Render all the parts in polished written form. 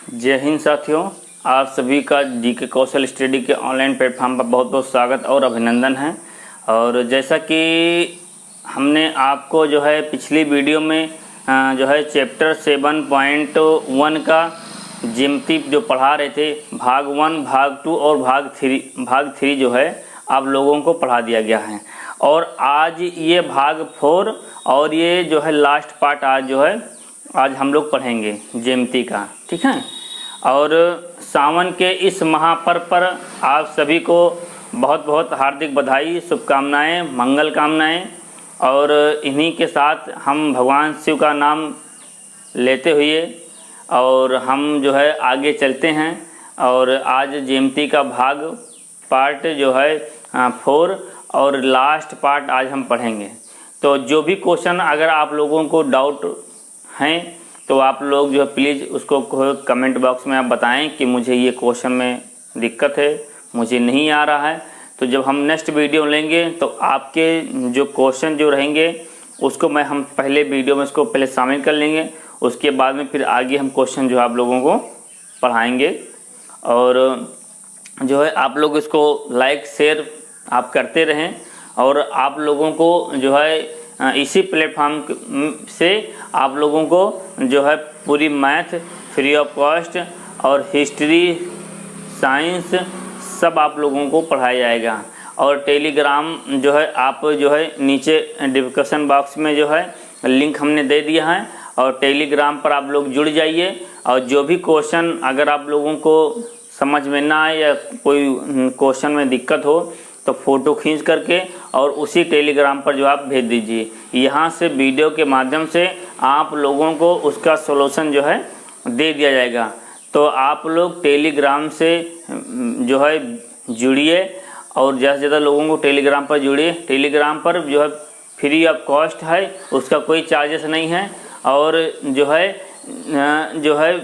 जय हिंद साथियों, आप सभी का जीके कौशल स्टडी के ऑनलाइन प्लेटफॉर्म पर बहुत बहुत स्वागत और अभिनंदन है। और जैसा कि हमने आपको जो है पिछली वीडियो में जो है चैप्टर 7.1 का ज्यामिति जो पढ़ा रहे थे, भाग 1, भाग 2 और भाग 3 जो है आप लोगों को पढ़ा दिया गया है। और आज ये भाग 4 और ये जो है लास्ट पार्ट आज हम लोग पढ़ेंगे ज्यामिति का, ठीक है। और सावन के इस महापर्व पर आप सभी को बहुत बहुत हार्दिक बधाई, शुभकामनाएं, मंगल कामनाएं। और इन्हीं के साथ हम भगवान शिव का नाम लेते हुए और हम जो है आगे चलते हैं। और आज ज्यामिति का भाग पार्ट जो है 4 और लास्ट पार्ट आज हम पढ़ेंगे। तो जो भी क्वेश्चन अगर आप लोगों को डाउट हैं तो आप लोग जो है प्लीज़ उसको कमेंट बॉक्स में आप बताएं कि मुझे ये क्वेश्चन में दिक्कत है, मुझे नहीं आ रहा है। तो जब हम नेक्स्ट वीडियो लेंगे तो आपके जो क्वेश्चन जो रहेंगे उसको हम पहले वीडियो में उसको पहले शामिल कर लेंगे। उसके बाद में फिर आगे हम क्वेश्चन जो है आप लोगों को पढ़ाएंगे। और जो है आप लोग इसको लाइक शेयर आप करते रहें। और आप लोगों को जो है इसी प्लेटफॉर्म से आप लोगों को जो है पूरी मैथ फ्री ऑफ कॉस्ट और हिस्ट्री, साइंस सब आप लोगों को पढ़ाया जाएगा। और टेलीग्राम जो है आप जो है नीचे डिस्क्रिप्शन बॉक्स में जो है लिंक हमने दे दिया है, और टेलीग्राम पर आप लोग जुड़ जाइए। और जो भी क्वेश्चन अगर आप लोगों को समझ में ना आए या कोई क्वेश्चन में दिक्कत हो तो फ़ोटो खींच करके और उसी टेलीग्राम पर जो आप भेज दीजिए। यहाँ से वीडियो के माध्यम से आप लोगों को उसका सॉल्यूशन जो है दे दिया जाएगा। तो आप लोग टेलीग्राम से जो है जुड़िए और ज़्यादा से ज़्यादा लोगों को टेलीग्राम पर जुड़िए। टेलीग्राम पर जो है फ्री ऑफ कॉस्ट है, उसका कोई चार्जेस नहीं है। और जो है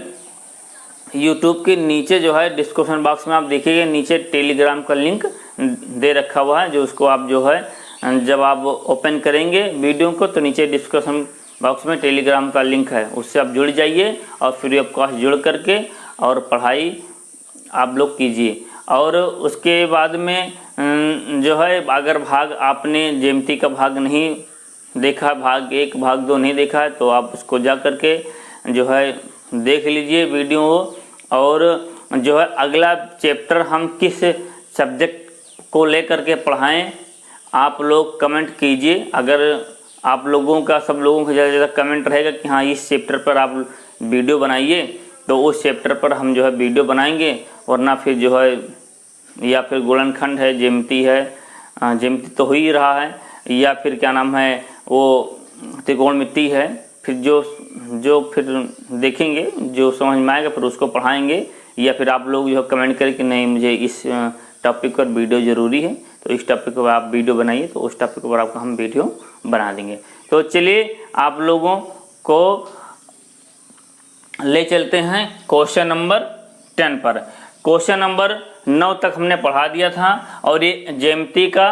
यूट्यूब के नीचे जो है डिस्क्रिप्शन बॉक्स में आप देखिएगा, नीचे टेलीग्राम का लिंक दे रखा हुआ है, जो उसको आप जो है जब आप ओपन करेंगे वीडियो को तो नीचे डिस्क्रिप्शन बॉक्स में टेलीग्राम का लिंक है, उससे आप जुड़ जाइए और फ्री ऑफ कॉस्ट जुड़ करके और पढ़ाई आप लोग कीजिए। और उसके बाद में जो है अगर भाग आपने ज्यामिति का भाग नहीं देखा, भाग 1 भाग 2 नहीं देखा है तो आप उसको जा करके जो है देख लीजिए वीडियो। और जो है अगला चैप्टर हम किस सब्जेक्ट को लेकर के पढ़ाएं आप लोग कमेंट कीजिए। अगर आप लोगों का सब लोगों का ज़्यादा से ज़्यादा कमेंट रहेगा कि हाँ इस चैप्टर पर आप वीडियो बनाइए तो उस चैप्टर पर हम जो है वीडियो बनाएंगे। वरना फिर जो है या फिर गुणनखंड है, ज्यामिति है, ज्यामिति तो हो ही रहा है, या फिर क्या नाम है वो त्रिकोणमिति है। फिर जो फिर देखेंगे जो समझ में आएगा फिर उसको पढ़ाएंगे। या फिर आप लोग जो है कमेंट करें कि नहीं मुझे इस टॉपिक पर वीडियो ज़रूरी है तो इस टॉपिक पर आप वीडियो बनाइए, तो उस टॉपिक पर आपको हम वीडियो बना देंगे। तो चलिए आप लोगों को ले चलते हैं क्वेश्चन नंबर 10 पर। क्वेश्चन नंबर 9 तक हमने पढ़ा दिया था और ये ज्यामिति का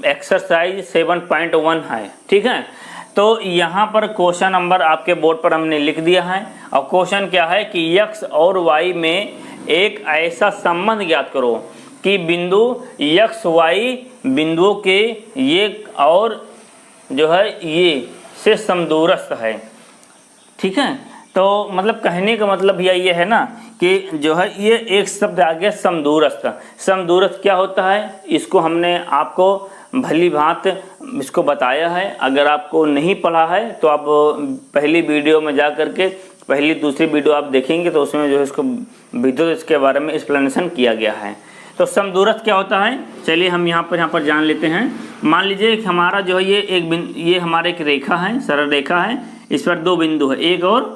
एक्सरसाइज 7.1 है, ठीक है। तो यहाँ पर क्वेश्चन नंबर आपके बोर्ड पर हमने लिख दिया है। और क्वेश्चन क्या है कि x और y में एक ऐसा संबंध ज्ञात करो कि बिंदु x y बिंदुओं के ये और जो है ये से समदूरस्थ है, ठीक है। तो मतलब कहने का मतलब भैया ये है ना कि जो है ये एक शब्द आ गया समदूरस्थ। समदूरस्थ क्या होता है इसको हमने आपको भली भांति इसको बताया है। अगर आपको नहीं पढ़ा है तो आप पहली वीडियो में जा करके पहली दूसरी वीडियो आप देखेंगे तो उसमें जो है इसको विद्युत इसके बारे में एक्सप्लेनेशन किया गया है। तो समदूरस्थ क्या होता है चलिए हम यहाँ पर जान लेते हैं। मान लीजिए कि हमारा जो है ये हमारा एक रेखा है, सरल रेखा है, इस पर 2 बिंदु है A और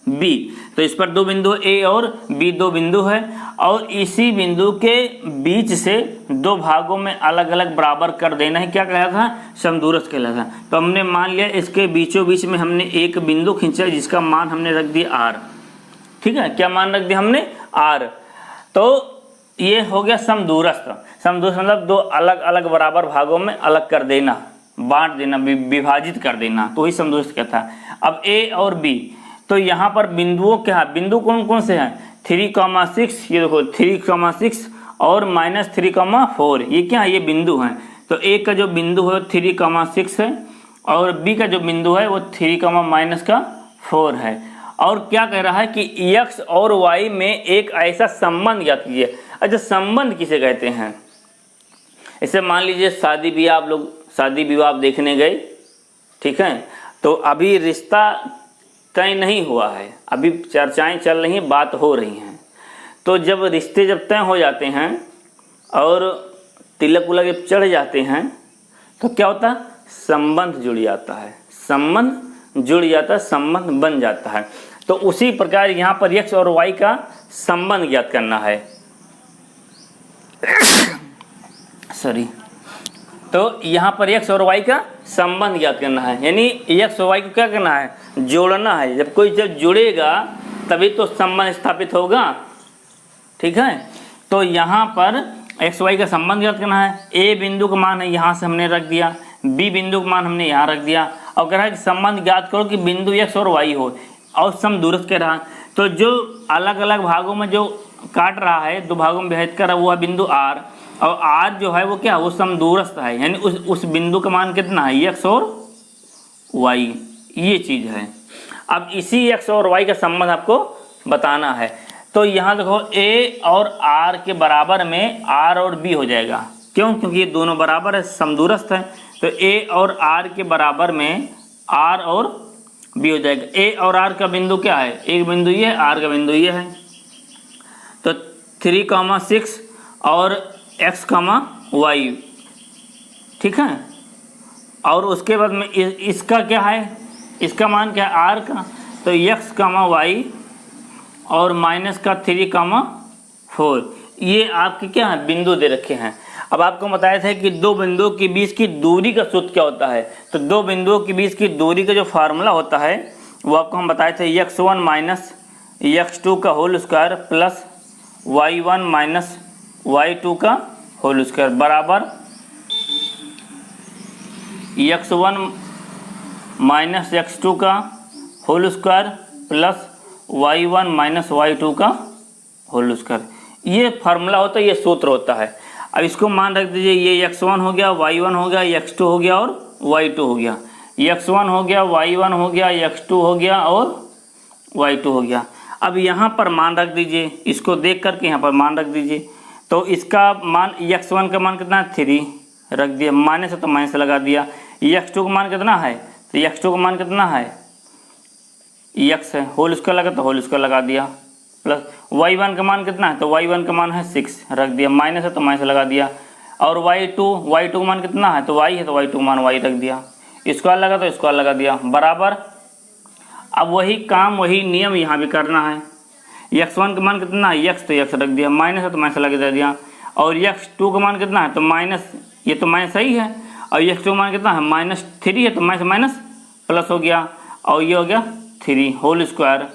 B। तो इस पर 2 बिंदु A और B 2 बिंदु है और इसी बिंदु के बीच से 2 भागों में अलग अलग बराबर कर देना है। क्या कहला था? समदूरस्थ कहला था। तो हमने मान लिया इसके बीचों बीच में हमने एक बिंदु खींचा जिसका मान हमने रख दिया R, ठीक है। क्या मान रख दिया हमने? R। तो ये हो गया समदूरस्थ। समदूरस्थ मतलब 2 अलग अलग बराबर भागों में अलग कर देना, बांट देना, विभाजित कर देना, तो वही समदूरस्थ कहता है। अब A और B तो यहाँ पर बिंदुओं क्या है, बिंदु कौन कौन से हैं, 3,6, ये देखो 3,6 और -3,4, ये क्या है, ये बिंदु हैं। तो ए का जो बिंदु है 3,6 है और बी का जो बिंदु है वो 3,-4 है। और क्या कह रहा है कि x और y में एक ऐसा संबंध ज्ञात कीजिए। अच्छा, संबंध किसे कहते हैं? इसे मान लीजिए शादी ब्याह, आप लोग शादी विवाह देखने गए, ठीक है, तो अभी रिश्ता तय नहीं हुआ है, अभी चर्चाएं चल रही हैं, बात हो रही हैं। तो जब रिश्ते जब तय हो जाते हैं और तिलक उलक जब चढ़ जाते हैं तो क्या होता है, संबंध जुड़ जाता है, संबंध जुड़ जाता है, संबंध बन जाता है। तो उसी प्रकार यहाँ पर x और y का संबंध ज्ञात करना है। सॉरी, तो यहाँ पर x और y का संबंध ज्ञात करना है, यानी x और y को क्या करना है, जोड़ना है। जब कोई जब जुड़ेगा तभी तो संबंध स्थापित होगा, ठीक है। तो यहाँ पर x y का संबंध ज्ञात करना है। a बिंदु का मान है, यहाँ से हमने रख दिया, b बिंदु का मान हमने यहाँ रख दिया, और कह रहा है कि संबंध ज्ञात करो कि बिंदु x और y हो और समदूरस्थ कह रहा है। तो जो अलग अलग भागों में जो काट रहा है, दो भागों में विभाजित कर रहा है, वो है बिंदु r, और r जो है वो क्या, वो समदूरस्थ है, यानी उस बिंदु का मान कितना है, x और y, ये चीज़ है। अब इसी x और y का संबंध आपको बताना है। तो यहाँ देखो a और r के बराबर में r और b हो जाएगा, क्यों, क्योंकि ये दोनों बराबर है, समदूरस्थ है। तो a और r के बराबर में r और b हो जाएगा। a और r का बिंदु क्या है, एक बिंदु ये है, r का बिंदु ये है। तो 3,6 और x, y, ठीक है। और उसके बाद में इसका क्या है, इसका मान क्या है, r का, तो x, y और -3,4, ये आपके क्या है, बिंदु दे रखे हैं। अब आपको बताया था कि दो बिंदुओं के बीच की दूरी का सूत्र क्या होता है। तो दो बिंदुओं के बीच की दूरी का जो फार्मूला होता है वो आपको हम बताए थे, x1 माइनस x2 का whole square plus y1 minus y2 का होल स्क्वायर बराबर x1 माइनस x2 का whole square plus y1 minus y2 का होल स्क्वायर। ये फार्मूला होता है, ये सूत्र होता है। अब इसको मान रख दीजिए, ये x1 हो गया, y1 हो गया, x2 हो गया और y2 हो गया, x1 हो गया, y1 हो गया, x2 हो गया और y2 हो गया। अब यहाँ पर मान रख दीजिए, इसको देख करके यहाँ पर मान रख दीजिए। तो इसका मान x1 का मान कितना है, 3 रख दिया, माइनस है तो माइनस लगा दिया। x2 का मान कितना है, तो x2 का मान कितना है, x है, होल स्क्वायर लगा तो होल स्क्वायर लगा दिया, प्लस y1 का मान कितना है, तो y1 का मान है 6 रख दिया, माइनस है तो माइनस लगा दिया। और y2 का मान कितना है, तो y है, तो y2 का मान y रख दिया, स्क्वायर लगा तो स्क्वायर लगा दिया, बराबर। अब वही काम वही नियम यहाँ भी करना है। x1 का मान कितना है, x, तो x रख दिया, माइनस है तो माइनस लगा दिया। और x2 का मान कितना है, तो माइनस, ये तो माइनस सही है, और x2 का मान कितना है, -3 है, तो माइनस माइनस प्लस हो गया, और ये हो गया 3 होल स्क्वायर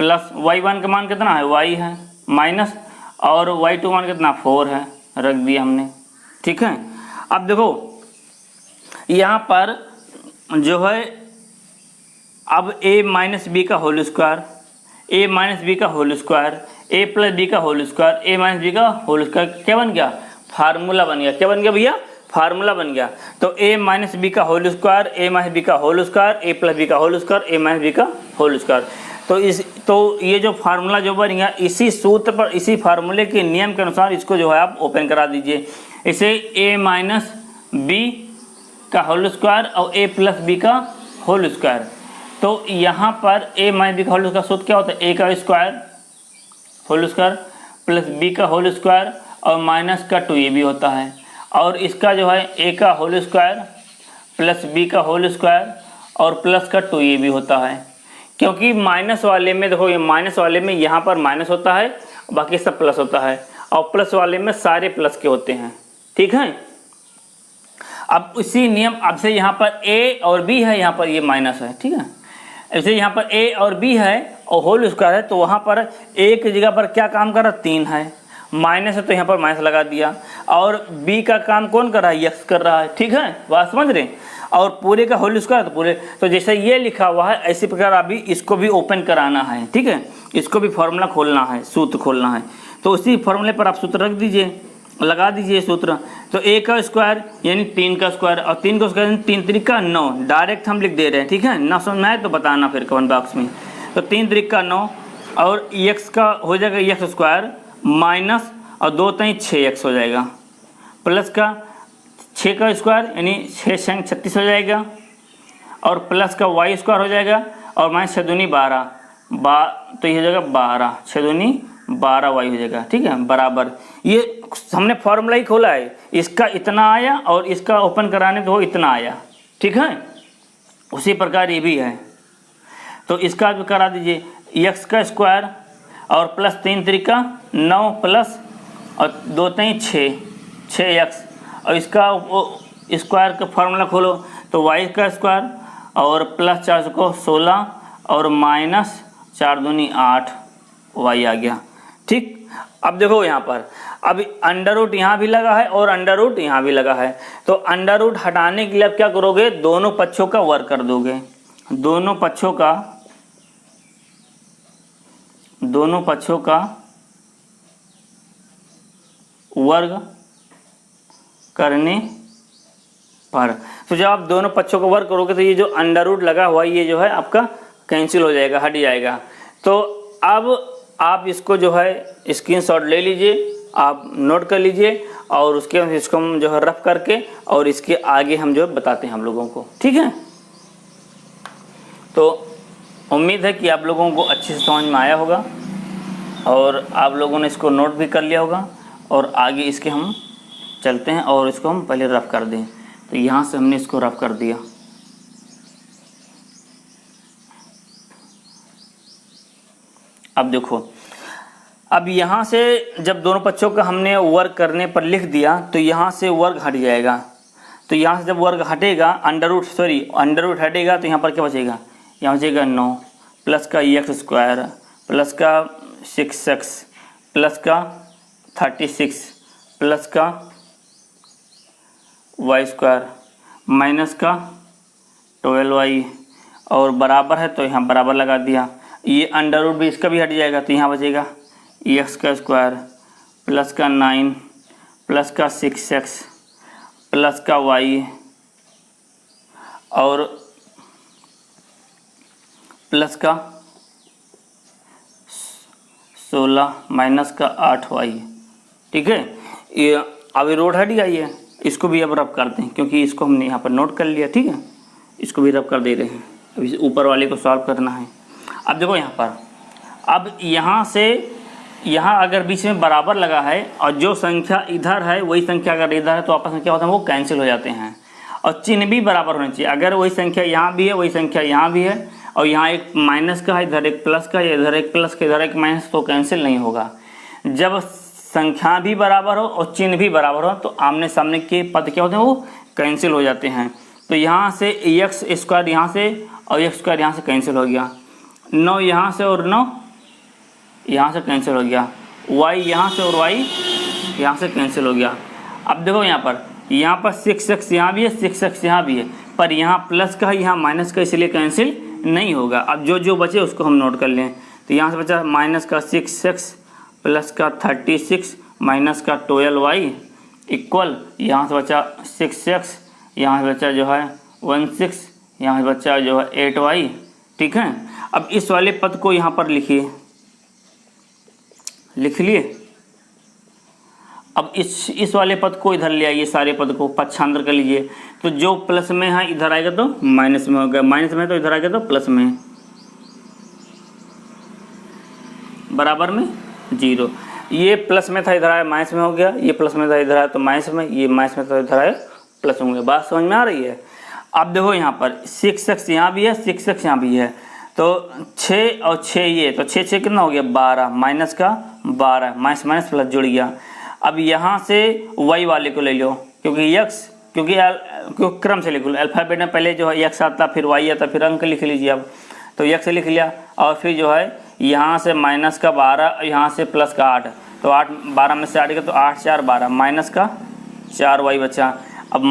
प्लस y1 का मान कितना है, y है, माइनस, और y2 का मान कितना 4 है, रख दिया हमने, ठीक है। अब देखो यहाँ पर जो है, अब a माइनस बी का whole square, a minus B का whole square, a plus B का whole square, a minus B का होल स्क्वायर, क्या बन गया, फार्मूला बन गया। क्या बन गया भैया, फार्मूला बन गया। तो a माइनस बी का whole square, a minus B का whole square, a plus B का whole square, a minus B का होल स्क्वायर। तो ये जो फार्मूला जो बन गया, इसी सूत्र पर, इसी फार्मूले के नियम के अनुसार इसको जो है आप ओपन करा दीजिए। इसे a माइनस बी का होल स्क्वायर और a प्लस बी का होल स्क्वायर। तो यहाँ पर a माइनस बी का होल स्क्वायर सूत्र क्या होता है, a का square whole square plus b का होल स्क्वायर और माइनस का 2ab होता है। और इसका जो है a का होल स्क्वायर प्लस b का होल स्क्वायर और प्लस का 2ab होता है। क्योंकि माइनस वाले में देखो, ये माइनस वाले में यहाँ पर माइनस होता है, बाकी सब प्लस होता है, और प्लस वाले में सारे प्लस के होते हैं, ठीक है। अब इसी नियम, अब से यहाँ पर a और b है, यहाँ पर ये माइनस है, ठीक है। ऐसे यहाँ पर a और b है और होल स्क्वायर है, तो वहाँ पर a की जगह पर क्या काम कर रहा है, 3 है, माइनस है तो यहाँ पर माइनस लगा दिया। और b का काम कौन कर रहा है, x कर रहा है, ठीक है, बात समझ रहे। और पूरे का होल स्क्वायर तो पूरे, तो जैसे ये लिखा हुआ है इसी प्रकार अभी इसको भी ओपन कराना है, ठीक है, इसको भी फॉर्मूला खोलना है, सूत्र खोलना है। तो उसी फॉर्मूले पर आप सूत्र रख दीजिए, लगा दीजिए सूत्र। तो a का स्क्वायर यानी 3 का स्क्वायर, और 3 का स्क्वायर यानी 3 3 का 9, डायरेक्ट हम लिख दे रहे हैं, ठीक है। ना समझ में आए तो बताना फिर कमेंट बॉक्स में। तो 3 3 का 9 और x का हो जाएगा x स्क्वायर माइनस और 2 3 6x हो जाएगा, प्लस का 6 का स्क्वायर यानी 6 संग 36 हो जाएगा, और प्लस का y स्क्वायर हो जाएगा, और माइनस 6 दूनी 12 तो ये हो जाएगा 12, 6 दूनी 12 y हो जाएगा, ठीक है, बराबर। ये हमने फॉर्मूला ही खोला है, इसका इतना आया और इसका ओपन कराने तो इतना आया, ठीक है। उसी प्रकार ये भी है, तो इसका भी करा दीजिए, x का स्क्वायर और प्लस 3 3 का 9 प्लस और 2 3 6x, और इसका स्क्वायर का फार्मूला खोलो तो y का स्क्वायर और प्लस 4 को 16 और माइनस 4 दूनी 8 y आ गया, ठीक। अब देखो यहाँ पर अब अंडर रूट यहाँ भी लगा है और अंडर रूट यहाँ भी लगा है, तो अंडर रूट हटाने के लिए अब क्या करोगे, दोनों पक्षों का वर्ग कर दोगे, दोनों पक्षों का वर्ग करने पर, तो जब आप दोनों पक्षों का वर्ग करोगे तो ये जो अंडर रूट लगा हुआ ये जो है आपका कैंसिल हो जाएगा, हट जाएगा। तो अब आप इसको जो है स्क्रीनशॉट ले लीजिए, आप नोट कर लीजिए, और उसके इसको हम जो है रफ करके और इसके आगे हम जो बताते हैं हम लोगों को, ठीक है। तो उम्मीद है कि आप लोगों को अच्छे से समझ में आया होगा और आप लोगों ने इसको नोट भी कर लिया होगा, और आगे इसके हम चलते हैं और इसको हम पहले रफ कर दें। तो यहाँ से हमने इसको रफ कर दिया, अब देखो, अब यहाँ से जब दोनों पक्षों का हमने वर्ग करने पर लिख दिया तो यहाँ से वर्ग हट जाएगा, तो यहाँ से जब वर्ग हटेगा अंडर रूट हटेगा तो यहाँ पर क्या बचेगा, यहाँ बचेगा 9 प्लस का x स्क्वायर प्लस का 6x प्लस का 36 प्लस का y स्क्वायर माइनस का 12y, और बराबर है तो यहाँ बराबर लगा दिया। ये अंडर रूट भी इसका भी हट जाएगा तो यहाँ बचेगा x का स्क्वायर प्लस का 9 प्लस का 6x प्लस का y और प्लस का 16 माइनस का 8y, ठीक है। ये अभी रोड हट गई है, इसको भी अब रब कर दें क्योंकि इसको हमने यहाँ पर नोट कर लिया, ठीक है। इसको भी रब कर दे रहे हैं, अभी ऊपर वाले को सॉल्व करना है। अब देखो यहाँ पर, अब यहाँ से यहाँ अगर बीच में बराबर लगा है और जो संख्या इधर है वही संख्या अगर इधर है तो आपस में क्या होता है, वो कैंसिल हो जाते हैं, और चिन्ह भी बराबर होना चाहिए। अगर वही संख्या यहाँ भी है वही संख्या यहाँ भी है और यहाँ एक माइनस का है, इधर एक प्लस का है, इधर एक प्लस का, इधर एक माइनस, तो कैंसिल नहीं होगा। जब संख्या भी बराबर हो और चिन्ह भी बराबर हो तो आमने सामने के पद क्या होते हैं, वो कैंसिल हो जाते हैं। तो यहाँ से एक्स स्क्वायर यहाँ से और एक्स स्क्वायर यहाँ से कैंसिल हो गया, 9 यहाँ से और 9 यहाँ से कैंसिल हो गया, y यहाँ से और y यहाँ से कैंसिल हो गया। अब देखो यहाँ पर 6x यहाँ भी है, 6x यहाँ भी है, पर यहाँ प्लस का है यहाँ माइनस का, इसलिए कैंसिल नहीं होगा। अब जो जो बचे उसको हम नोट कर लें। तो यहाँ से बचा माइनस का 6x प्लस का 36 माइनस का 12y इक्वल, यहाँ से बचा 6x, यहाँ से बचा जो है 16, यहाँ से बचा जो है 8y, ठीक है। अब इस वाले पद को यहाँ पर लिखिए, लिख लिए। अब इस वाले पद को इधर ले आइए, सारे पद को पक्षांतर कर लीजिए। तो जो प्लस में है इधर आएगा तो माइनस में होगा, माइनस में तो इधर आएगा तो प्लस में, बराबर में 0। ये प्लस में था इधर आया माइनस में हो गया, ये प्लस में था इधर आया तो माइनस में, ये माइनस में था इधर आया प्लस में हो गया। बात समझ में आ रही है। अब देखो यहाँ पर 6x यहाँ भी है, 6x यहाँ भी है, तो 6 और 6 ये, तो 6 6 कितना हो गया 12, माइनस का 12, माइनस माइनस प्लस जुड़ गया। अब यहाँ से y वाले को ले लो, क्योंकि x क्योंकि क्रम से लिखो, अल्फ़ाबेट में पहले जो है x आता फिर y आता फिर अंक लिख लीजिए। अब तो x लिख लिया और फिर जो है यहाँ से माइनस का 12, यहाँ से प्लस का 8, तो 8 12 में से 8 गया तो 8 4 12, माइनस का 4y बचा। अब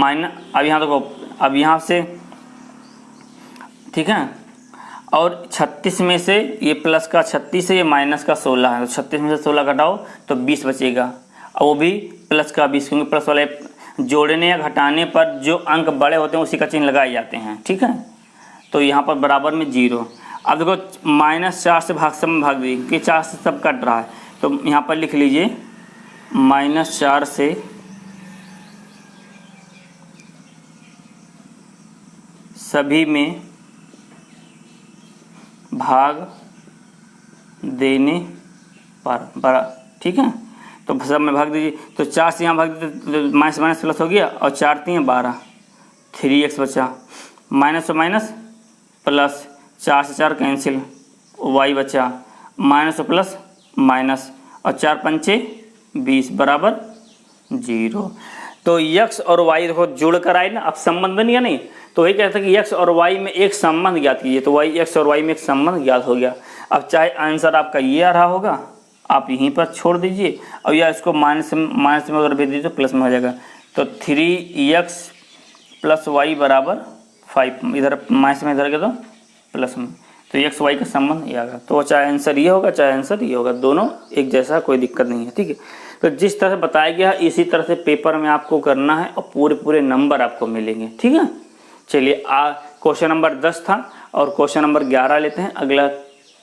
यहाँ देखो अब यहाँ से ठीक है, और 36 में से ये प्लस का 36 है, ये माइनस का 16 है, तो 36 में से 16 घटाओ तो 20 बचेगा, और वो भी प्लस का 20, क्योंकि प्लस वाले जोड़ने या घटाने पर जो अंक बड़े होते हैं उसी का चिन्ह लगाए जाते हैं। ठीक है, तो यहाँ पर बराबर में 0। अब देखो -4 से भाग दी कि 4 से सब कट रहा है, तो यहाँ पर लिख लीजिए -4 से सभी में भाग देने पर ठीक है, तो सब में भाग दीजिए, तो 4 से यहाँ भाग दीजिए तो माइनस माइनस प्लस हो गया, और 4 3 12, 3x बचा, माइनस और माइनस प्लस, 4 से 4 कैंसिल, y बचा, माइनस और प्लस माइनस, और 4 पंचे 20 बराबर 0। तो x और y देखो जुड़ कर आए ना, अब संबंध बन गया नहीं, तो वही कहता है कि x और y में एक संबंध ज्ञात कीजिए, तो x और y में एक संबंध ज्ञात हो गया। अब चाहे आंसर आपका ये आ रहा होगा, आप यहीं पर छोड़ दीजिए, और या इसको माइनस में अगर भेज दीजिए तो प्लस में हो जाएगा, तो 3x + y बराबर 5, इधर माइनस में इधर के तो प्लस में, तो x y का संबंध ये आ गया। तो चाहे आंसर ये होगा चाहे आंसर ये होगा, दोनों एक जैसा, कोई दिक्कत नहीं है। ठीक है, तो जिस तरह से बताया गया है इसी तरह से पेपर में आपको करना है, और पूरे नंबर आपको मिलेंगे। ठीक है, चलिए क्वेश्चन नंबर 10 था, और क्वेश्चन नंबर 11 लेते हैं। अगला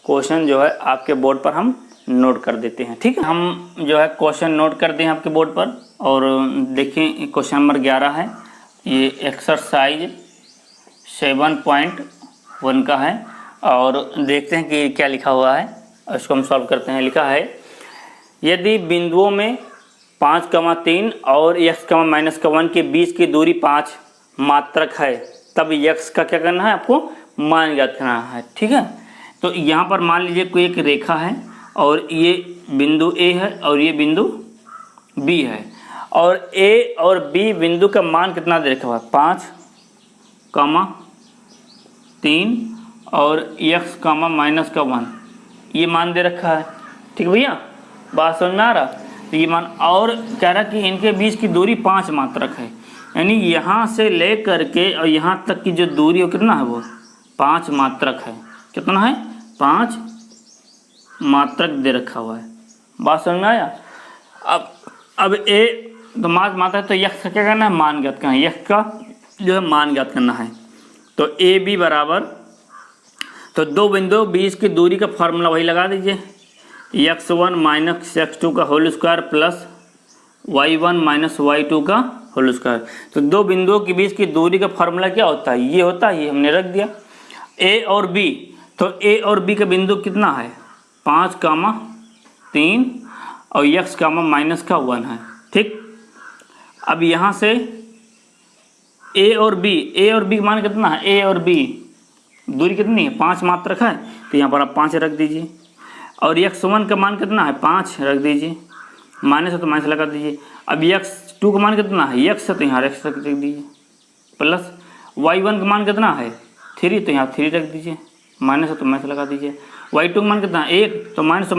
क्वेश्चन जो है आपके बोर्ड पर हम नोट कर देते हैं। ठीक है, हम जो है क्वेश्चन नोट कर दें आपके बोर्ड पर, और देखें क्वेश्चन नंबर 11 है, ये एक्सरसाइज 7.1 का है, और देखते हैं कि क्या लिखा हुआ है, और इसको हम सॉल्व करते हैं। लिखा है यदि बिंदुओं में 5,3 और x,-1 के बीच की दूरी 5 मात्रक है, तब x का क्या करना है, आपको मान ज्ञात करना है। ठीक है, तो यहाँ पर मान लीजिए कोई एक रेखा है, और ये बिंदु A है और ये बिंदु B है, और A और B बिंदु का मान कितना दे रखा हुआ है, 5,3 और x,-1 ये मान दे रखा है। ठीक भैया, बात समझ में आ रहा, तो ये मान, और कह रहा कि इनके बीच की दूरी 5 मात्रक है, यानी यहाँ से ले करके और यहाँ तक की जो दूरी हो कितना है, वो 5 मात्रक है। कितना है, 5 मात्रक दे रखा हुआ है। बात समझ में आया। अब ए तो मात्रक, तो यक्स का क्या करना है, मान ज्ञात करना है, यक्स का जो है मान ज्ञात करना है। तो ए बी बराबर, तो दो बिंदु बीच की दूरी का फॉर्मूला वही लगा दीजिए, x1 - x2 का whole square plus y1 - y2 का होल स्क्वायर। तो दो बिंदुओं के बीच की दूरी का फॉर्मूला क्या होता है, ये होता है, ये हमने रख दिया। a और b, तो a और b का बिंदु कितना है, 5,3 और x,-1 है। ठीक, अब यहाँ से a और b का मान कितना है, a और b दूरी कितनी है, 5 मात्रक है, तो यहाँ पर आप 5 रख दीजिए, और x1 का मान कितना है, 5 रख दीजिए, माइनस है तो माइनस लगा दीजिए। अब x2 का मान कितना है, x है तो यहाँ x रख दीजिए, प्लस y1 का मान कितना है, 3, तो यहाँ 3 रख दीजिए, माइनस है तो माइनस लगा दीजिए। y2 का मान कितना है, 1, तो माइनस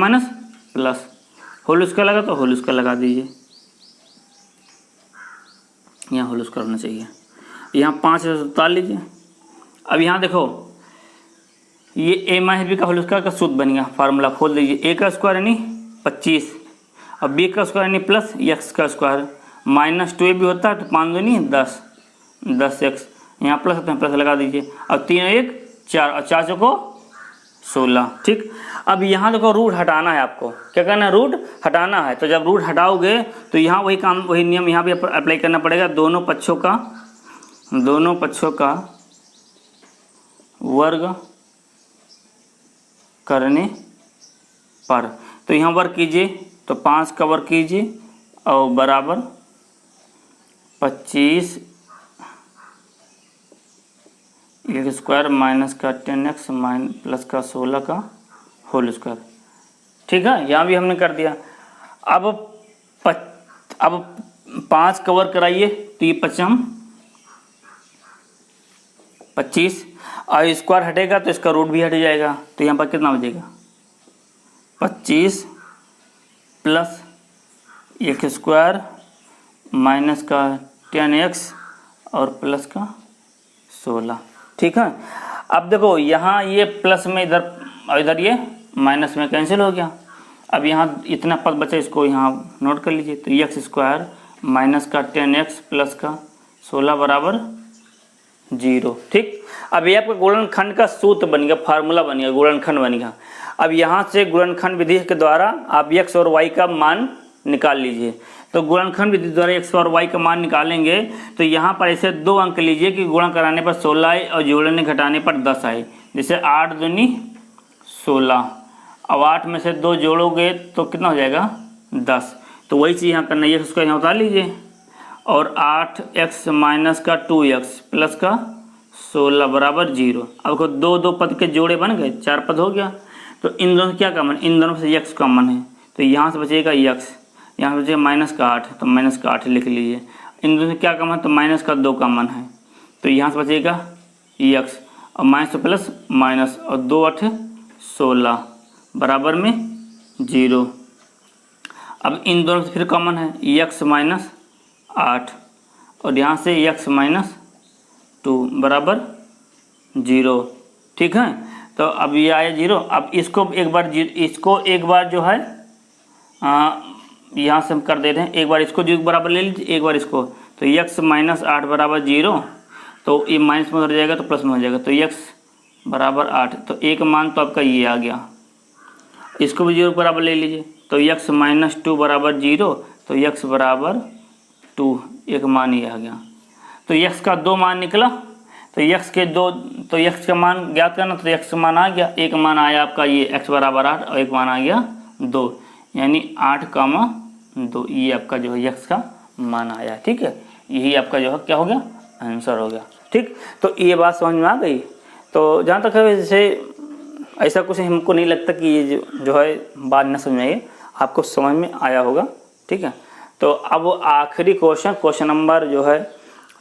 प्लस, होल स्क्वायर लगा तो होल स्क्वायर लगा दीजिए, यहाँ होल स्क्वायर होना चाहिए, यहाँ 5 से उतार लीजिए। अब यहाँ देखो ये a - b का होल स्क्वायर का सूत्र बन गया, फार्मूला खोल दीजिए, a का स्क्वायर यानी 25, और b का स्क्वायर यानी प्लस x का स्क्वायर, -2ab होता है तो 5 दूनी 10, 10x, यहाँ प्लस होता है प्लस लगा दीजिए, और 3 और 1 4, और 4 चौको 16। ठीक, अब यहाँ देखो रूट हटाना है, आपको क्या करना है, रूट हटाना है। तो जब रूट हटाओगे तो यहाँ वही काम, वही नियम यहाँ भी अप्लाई करना पड़ेगा, दोनों पक्षों का वर्ग करने पर। तो यहाँ वर्ग कीजिए, तो 5 का वर्ग कीजिए, और बराबर 25 एक स्क्वायर माइनस का 10x प्लस का 16 का होल स्क्वायर। ठीक है, यहाँ भी हमने कर दिया। अब 5 का वर्ग कराइए, तो ये 25, और स्क्वायर हटेगा तो इसका रूट भी हट जाएगा, तो यहाँ पर कितना बचेगा, 25 प्लस एक स्क्वायर माइनस का 10x और प्लस का 16। ठीक है, अब देखो यहाँ ये प्लस में इधर और इधर ये माइनस में कैंसिल हो गया। अब यहाँ इतना पद बचा, इसको यहाँ नोट कर लीजिए। तो एक्स स्क्वायर माइनस का 10x प्लस का 16 बराबर 0। ठीक, अब ये आपका गुणनखंड का सूत्र बन गया, फार्मूला बन गया, गुणनखंड बन गया। अब यहाँ से गुणनखंड विधि के द्वारा आप x और y का मान निकाल लीजिए। तो गुणनखंड विधि द्वारा x और y का मान निकालेंगे तो यहाँ पर ऐसे 2 अंक लीजिए कि गुणा कराने पर 16 आए और जोड़ने घटाने पर 10 आए। जैसे 8 दूनी 16, अब 8 में से 2 जोड़ोगे तो कितना हो जाएगा 10। तो वही चीज़ यहाँ करना है, उसको यहाँ उतार लीजिए। और 8x माइनस का 2x प्लस का 16 बराबर 0। अब को 2 पद के जोड़े बन गए, 4 पद हो गया। तो इन दोनों क्या कॉमन, इन दोनों से x कॉमन है, तो यहाँ से बचेगा x, यहाँ से बचेगा माइनस का 8, तो माइनस का 8 लिख लीजिए। इन दोनों से क्या कॉमन है, तो माइनस का 2 कॉमन है, तो यहाँ से बचेगा x और माइनस प्लस माइनस और 2 8 16 बराबर में 0। अब इन दोनों से फिर कॉमन है x माइनस 8 और यहाँ से x माइनस 2 बराबर 0। ठीक है, तो अब ये आया 0। अब इसको एक बार जो है यहाँ से हम कर देते हैं, एक बार इसको 0 बराबर ले लीजिए, एक बार इसको। तो x माइनस 8 बराबर 0, तो ये माइनस में हो जाएगा तो प्लस में हो जाएगा। तो x बराबर 8, तो एक मान तो आपका ये आ गया। इसको भी 0 बराबर ले लीजिए, तो x माइनस 2 बराबर 0, तो x बराबर 2, एक मान ये आ गया। तो x का 2 मान निकला, तो x के 2, तो x का मान ज्ञात करना, तो x का मान आ गया। एक मान आया आपका ये x बराबर 8 और एक मान आ गया 2, यानी 8,2, ये आपका जो है x का मान आया। ठीक है, यही आपका जो है क्या हो गया, आंसर हो गया। ठीक, तो ये बात समझ में आ गई। तो जहाँ तक है जैसे ऐसा कुछ हमको नहीं लगता कि ये जो है बात न समझ में आई, आपको समझ में आया होगा। ठीक है, तो अब आखिरी क्वेश्चन नंबर जो है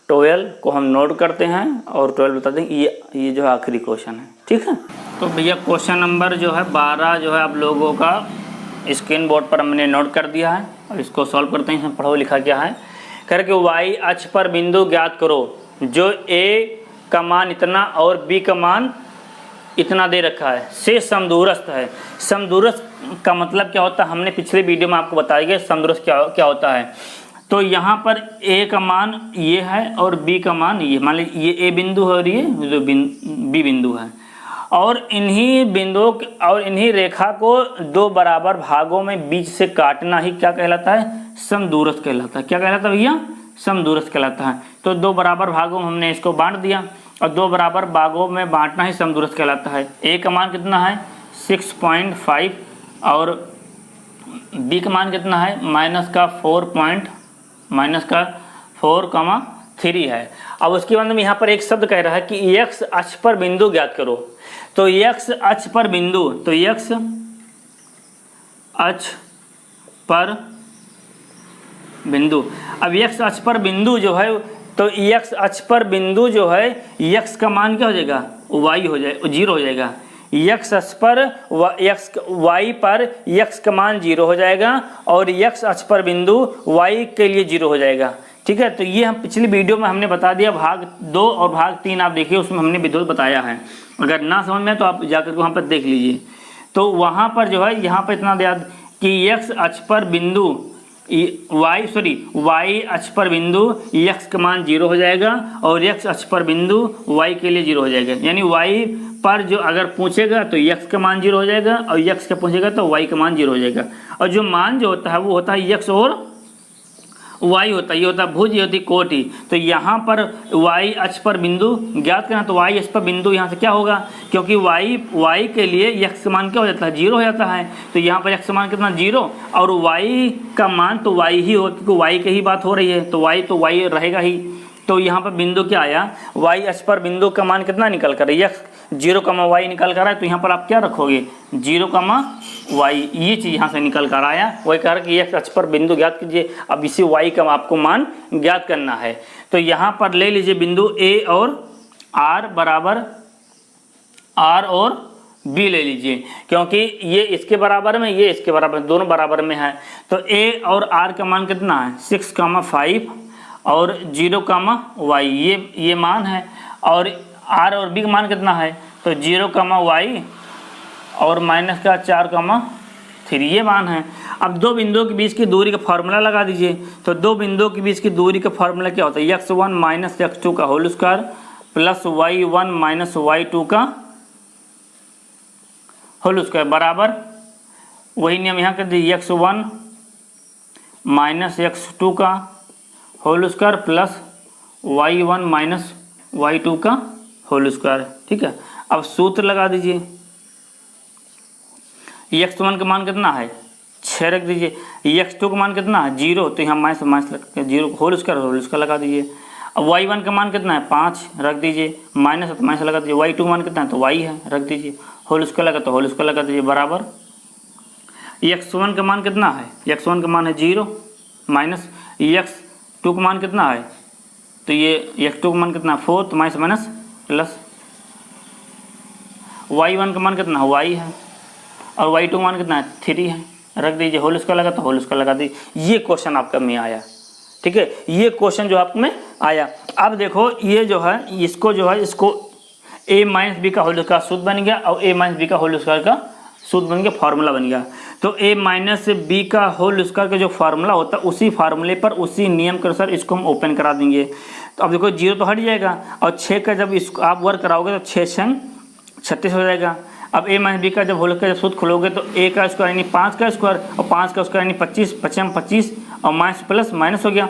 12 को हम नोट करते हैं और 12 बता दें, ये जो है आखिरी क्वेश्चन है। ठीक है, तो भैया क्वेश्चन नंबर जो है 12 जो है आप लोगों का स्क्रीन बोर्ड पर हमने नोट कर दिया है और इसको सॉल्व करते हैं। इसमें पढ़ो लिखा क्या है, करके y अक्ष पर बिंदु ज्ञात करो जो a का मान इतना और b का मान इतना दे रखा है, से समदूरस्थ है। समदूरस्थ का मतलब क्या होता है, हमने पिछले वीडियो में आपको बताया गया समदूरस्थ क्या होता है। तो यहाँ पर a का मान ये है और b का मान ये, मान लीजिए ये a बिंदु है और ये जो b बिंदु है, और इन्हीं बिंदुओं और इन्हीं रेखा को 2 बराबर भागों में बीच से काटना ही क्या कहलाता है, समदूरस्थ कहलाता है। क्या कहलाता है भैया, समदूरस्थ कहलाता है। तो 2 बराबर भागों में हमने इसको बांट दिया और 2 बराबर भागों में बांटना ही समदूरस्थ कहलाता है। a का मान कितना है 6.5 और b का मान कितना है माइनस का 4,3 है। अब उसके बाद में यहाँ पर एक शब्द कह रहा है कि x अक्ष पर बिंदु ज्ञात करो। तो x अक्ष पर बिंदु, तो x अक्ष पर बिंदु, अब x अक्ष पर बिंदु जो है, तो x अक्ष पर बिंदु जो है x का मान क्या हो जाएगा, y हो जाएगा, 0 हो जाएगा। x अक्ष पर y पर x का मान 0 हो जाएगा और x अक्ष पर बिंदु y के लिए 0 हो जाएगा। ठीक है, तो ये हम पिछली वीडियो में हमने बता दिया। भाग 2 और भाग 3 आप देखिए, उसमें हमने विधिवत बताया है। अगर ना समझ में तो आप जाकर वहाँ पर देख लीजिए। तो वहाँ पर जो है, यहाँ पर इतना याद कि x अक्ष पर बिंदु y अक्ष पर बिंदु x का मान 0 हो जाएगा और x अक्ष पर बिंदु y के लिए 0 हो जाएगा। यानी y पर जो अगर पूछेगा तो x का मान 0 हो जाएगा और x का पूछेगा तो y का मान 0 हो जाएगा। और जो मान जो होता है वो होता है x और y होता है, ये होता है भुज, ये होती है कोटि। तो यहाँ पर y अक्ष पर बिंदु ज्ञात करना, तो y अक्ष पर बिंदु यहाँ से क्या होगा, क्योंकि y के लिए x का मान क्या हो जाता है, 0 हो जाता है। तो यहाँ पर x का मान कितना 0 और y का मान तो y ही हो, क्योंकि y की ही बात हो रही है तो y रहेगा ही। तो यहाँ पर बिंदु क्या आया, y अक्ष पर बिंदु का मान कितना निकल कर, x 0,y निकल कर आया। तो यहाँ पर आप क्या रखोगे 0,y, ये चीज़ यहाँ से निकल कर आया। वही कह रहा कि x अक्ष पर बिंदु ज्ञात कीजिए। अब इसी y का आपको मान ज्ञात करना है। तो यहाँ पर ले लीजिए बिंदु a और r बराबर r और b ले लीजिए, क्योंकि ये इसके बराबर में, ये इसके बराबर, दोनों बराबर में है। तो a और r का मान कितना है 6,5 और 0,y, ये मान है। और आर और बी का मान कितना है, तो 0, और माइनस का 4, 3 ये मान है। अब दो बिंदुओं के बीच की दूरी का फार्मूला लगा दीजिए। तो दो बिंदुओं के बीच की दूरी का फार्मूला क्या होता है, x1 माइनस x2 का whole square plus y1 minus y2 का होल स्क्वायर बराबर वही नियम यहाँ कर दीजिए, x1 माइनस x2 का whole square plus y1 minus y2 का होल स्क्वायर। ठीक है, अब सूत्र लगा दीजिए। x1 का मान कितना है 6 रख दीजिए, x2 का मान कितना है 0, तो यहाँ माइनस माइनस रख के 0 होल स्क्वायर लगा दीजिए। अब y1 का मान कितना है 5 रख दीजिए, माइनस है तो माइनस लगा दीजिए। y2 का मान कितना है तो y है, रख दीजिए। होल स्क्वायर लगा तो होल स्क्वायर लगा दीजिए बराबर x1 का मान कितना है, x1 का मान है 0 माइनस x2 का मान कितना है, तो ये x2 का मान कितना है 4, तो माइनस माइनस प्लस y1 का मान कितना है y है और y2 का मान कितना है 3 है, रख दीजिए। होल स्क्वायर लगा तो होल स्क्वायर लगा दीजिए। ये क्वेश्चन आपका में आया। ठीक है, ये क्वेश्चन जो आप में आया। अब देखो ये जो है इसको a माइनस बी का होल स्क्वायर सूत्र बन गया और a माइनस बी का होल स्क्वायर का सूत्र बन गया, फार्मूला बन गया। तो a माइनस बी का होल स्क्वायर का जो फार्मूला होता है उसी फार्मूले पर उसी नियम के अनुसार इसको हम ओपन करा देंगे। तो अब देखो 0 तो हट जाएगा और 6 का जब इसको आप वर्क कराओगे तो 6×6 36 हो जाएगा। अब a माइनस बी का जब होल स्क्वायर सूत्र खोलोगे तो a का स्क्वायर यानी 5 का स्क्वायर और 5 का स्क्वायर यानी 25, 25 और माइनस प्लस माइनस हो गया।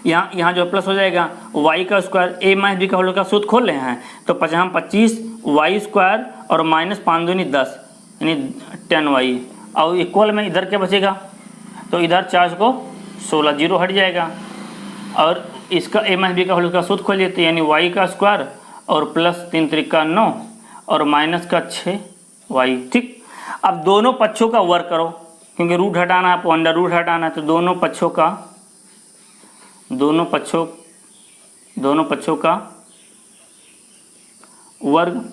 यहाँ जो प्लस हो जाएगा y का स्क्वायर a माइनस बी का होल स्क्वायर सूत्र खोल रहे हैं तो 25 y स्क्वायर और माइनस 5 दूनी 10 यानी 10y और इक्वल में इधर क्या बचेगा, तो इधर 4 को 16 0 हट जाएगा और इसका a माइनस बी का होल स्क्वायर सूत्र खोल लेते हैं यानी y का स्क्वायर और प्लस 3 त्रिका 9 और माइनस का 6y। ठीक, अब दोनों पक्षों का वर्क करो क्योंकि रूट हटाना है, आपको अंडर रूट हटाना है। तो दोनों पक्षों का वर्ग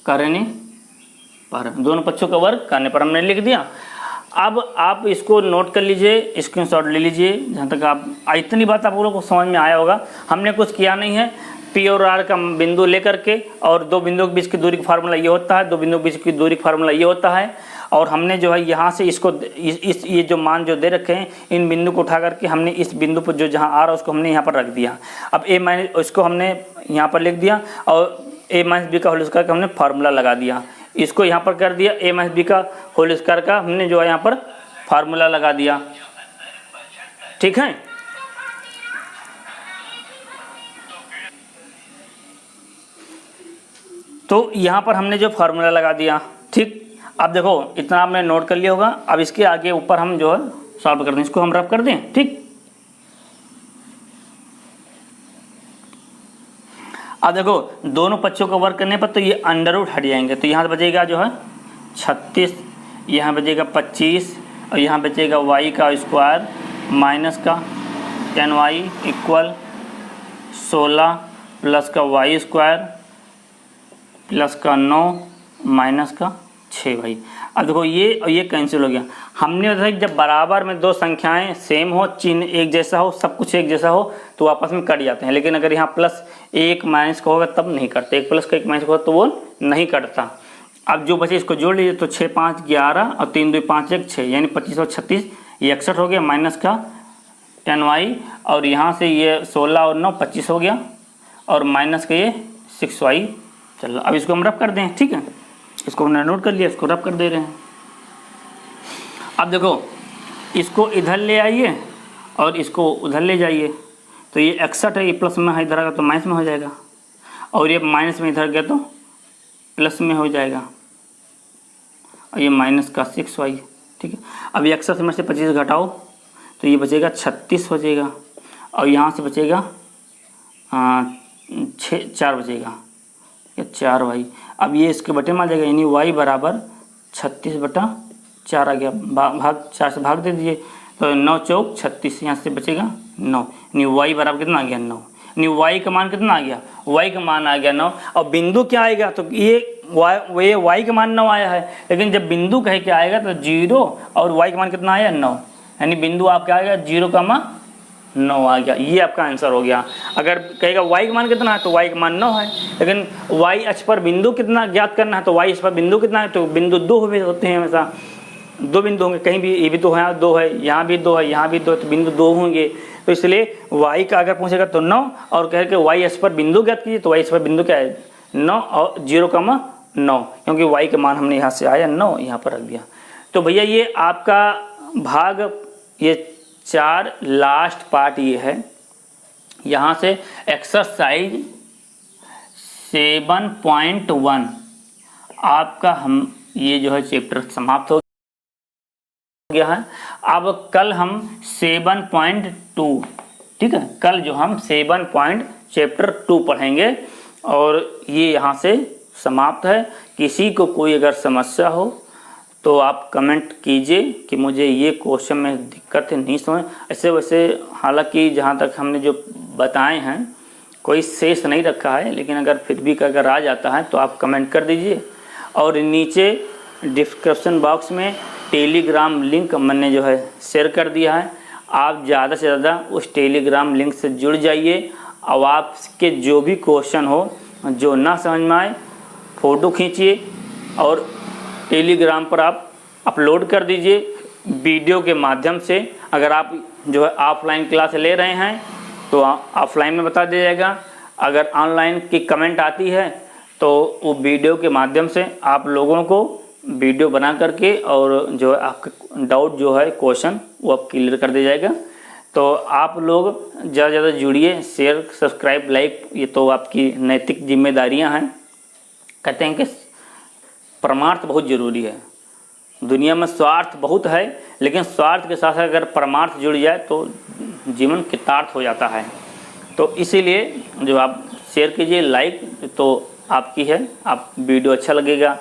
करने पर, दोनों पक्षों का वर्ग करने पर हमने लिख दिया। अब आप इसको नोट कर लीजिए, स्क्रीनशॉट ले लीजिए। जहाँ तक आप इतनी बात आप लोगों को समझ में आया होगा। हमने कुछ किया नहीं है, P और R का बिंदु लेकर के और दो बिंदुओं के बीच की दूरी का फार्मूला ये होता है, दो बिंदुओं के बीच की दूरी का फार्मूला ये होता है। और हमने जो है यहाँ से इसको ये जो मान जो दे रखे हैं इन बिंदु को उठा करके हमने इस बिंदु पर जो जहाँ आ रहा है उसको हमने यहाँ पर रख दिया। अब a माइनस उसको हमने यहाँ पर लिख दिया और a माइनस बी का होल स्क्वायर का हमने फार्मूला लगा दिया। इसको यहाँ पर कर दिया, a माइनस बी का होल स्क्वायर का हमने जो है यहाँ पर फार्मूला लगा दिया। ठीक है, तो यहाँ पर हमने जो फार्मूला लगा दिया। ठीक, अब देखो इतना आपने नोट कर लिया होगा। अब इसके आगे ऊपर हम जो है सॉल्व कर दें, इसको हम रफ कर दें। ठीक, अब देखो दोनों पक्षों का वर्क करने पर तो ये अंडर रूट हट जाएंगे। तो यहाँ बचेगा जो है 36, यहाँ बचेगा 25 और यहाँ बचेगा y का स्क्वायर माइनस का 10y इक्वल 16 प्लस का y स्क्वायर प्लस का 9 माइनस का 6y। अब देखो ये और ये कैंसिल हो गया। हमने बताया जब बराबर में दो संख्याएं सेम हो, चिन्ह एक जैसा हो, सब कुछ एक जैसा हो तो आपस में कट जाते हैं। लेकिन अगर यहाँ प्लस एक माइनस का होगा तब नहीं कटते, एक प्लस का एक माइनस का होगा तो वो नहीं कटता। अब जो बचे इसको जोड़ लीजिए तो 6 5 11 और 3 2 5 1 6 यानी 25 और 36 ये 61 हो गया माइनस का 10y और यहाँ से ये 16 और 9 25 हो गया और माइनस का ये 6y। चलो अब इसको हम रफ कर दें। ठीक है, इसको हमने नोट कर लिया, इसको रफ कर दे रहे हैं। अब देखो इसको इधर ले आइए और इसको उधर ले जाइए तो ये 61 है, ये प्लस में है, इधर आएगा तो माइनस में हो जाएगा और ये माइनस में इधर गया तो प्लस में हो जाएगा और ये माइनस का 6y। ठीक है, अब 61 में से 25 घटाओ तो ये बचेगा 36 बचेगा और यहाँ से बचेगा 4 बचेगा, ये 4y। अब ये इसके बटे में आ जाएगा यानी y बराबर 36/4 आ गया। भाग 4 से भाग दे दीजिए तो 9 चौक 36, यहाँ से बचेगा 9 यानी y बराबर कितना आ गया 9। यानी y का मान कितना आ गया, y का मान आ गया 9। और बिंदु क्या आएगा तो ये y का मान 9 आया है, लेकिन जब बिंदु कहे क्या आएगा तो 0 और y का मान कितना आया 9 यानी बिंदु आपका आएगा 0, 9 आ गया, ये आपका आंसर हो गया। अगर कहेगा y का मान कितना है तो y का मान 9 है, लेकिन y अक्ष पर बिंदु कितना ज्ञात करना है तो y अक्ष पर बिंदु कितना है, तो बिंदु 2 होते हैं, हमेशा 2 बिंदु होंगे, कहीं भी ये भी 2 है, 2 है, यहाँ भी 2 है, यहाँ भी 2 है, तो बिंदु 2 होंगे। तो इसलिए y का अगर पूछेगा तो 9, और कह के y अक्ष पर बिंदु ज्ञात कीजिए तो y अक्ष पर बिंदु क्या है 9 और 0,9, क्योंकि y का मान हमने यहाँ से आया 9 यहाँ पर रख दिया। तो भैया ये आपका भाग ये 4 लास्ट पार्ट ये है। यहाँ से एक्सरसाइज 7.1 आपका हम ये जो है चैप्टर समाप्त हो गया है। अब कल हम 7.2, ठीक है, कल जो हम चैप्टर 2 पढ़ेंगे और ये यहाँ से समाप्त है। किसी को कोई अगर समस्या हो तो आप कमेंट कीजिए कि मुझे ये क्वेश्चन में दिक्कत है, नहीं समझ। ऐसे वैसे हालांकि जहाँ तक हमने जो बताए हैं कोई शेष नहीं रखा है, लेकिन अगर फिर भी अगर आ जाता है तो आप कमेंट कर दीजिए। और नीचे डिस्क्रिप्शन बॉक्स में टेलीग्राम लिंक मैंने जो है शेयर कर दिया है, आप ज़्यादा से ज़्यादा उस टेलीग्राम लिंक से जुड़ जाइए। और आपके जो भी क्वेश्चन हो, जो ना समझ में आए, फ़ोटो खींचिए और टेलीग्राम पर आप अपलोड कर दीजिए वीडियो के माध्यम से। अगर आप जो है ऑफलाइन क्लास ले रहे हैं तो ऑफलाइन में बता दिया जाएगा, अगर ऑनलाइन की कमेंट आती है तो वो वीडियो के माध्यम से आप लोगों को वीडियो बना करके और जो है आपका डाउट जो है क्वेश्चन वो आप क्लियर कर दिया जाएगा। तो आप लोग ज़्यादा से ज़्यादा जुड़िए, शेयर, सब्सक्राइब, लाइक, ये तो आपकी नैतिक जिम्मेदारियां हैं। कहते हैं कि परमार्थ बहुत ज़रूरी है। दुनिया में स्वार्थ बहुत है, लेकिन स्वार्थ के साथ अगर परमार्थ जुड़ जाए तो जीवन कृतार्थ हो जाता है। तो इसीलिए जो आप शेयर कीजिए, लाइक तो आपकी है, आप वीडियो अच्छा लगेगा।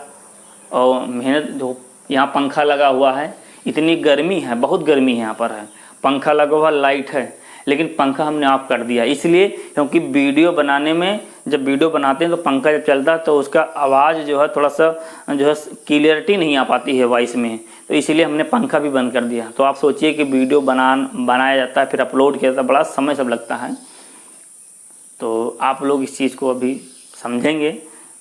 और मेहनत जो यहाँ पंखा लगा हुआ है, इतनी गर्मी है, बहुत गर्मी है यहाँ पर है, पंखा लगा हुआ, लाइट है, लेकिन पंखा हमने ऑफ कर दिया इसलिए क्योंकि वीडियो बनाने में, जब वीडियो बनाते हैं तो पंखा जब चलता है तो उसका आवाज़ जो है थोड़ा सा जो है क्लियरिटी नहीं आ पाती है वॉइस में, तो इसीलिए हमने पंखा भी बंद कर दिया। तो आप सोचिए कि वीडियो बनाया जाता है, फिर अपलोड किया जाता है, बड़ा समय सब लगता है। तो आप लोग इस चीज़ को अभी समझेंगे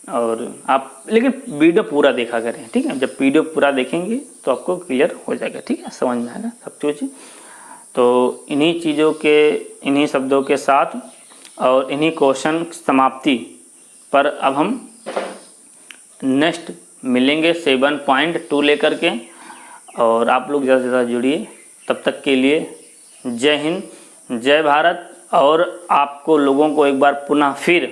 और आप लेकिन वीडियो पूरा देखा करें, ठीक है। जब वीडियो पूरा देखेंगे तो आपको क्लियर हो जाएगा, ठीक है, समझ में आएगा सब कुछ। तो इन्हीं चीज़ों के, इन्हीं शब्दों के साथ और इन्हीं क्वेश्चन समाप्ति पर अब हम नेक्स्ट मिलेंगे 7.2 लेकर के। और आप लोग ज़्यादा से ज़्यादा जुड़िए। तब तक के लिए जय हिंद, जय भारत। और आपको लोगों को एक बार पुनः फिर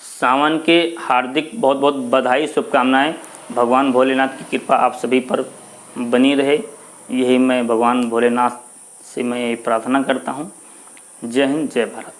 सावन के हार्दिक बहुत बहुत बधाई, शुभकामनाएं। भगवान भोलेनाथ की कृपा आप सभी पर बनी रहे, यही मैं भगवान भोलेनाथ से मैं प्रार्थना करता हूँ। जय हिंद, जय भारत।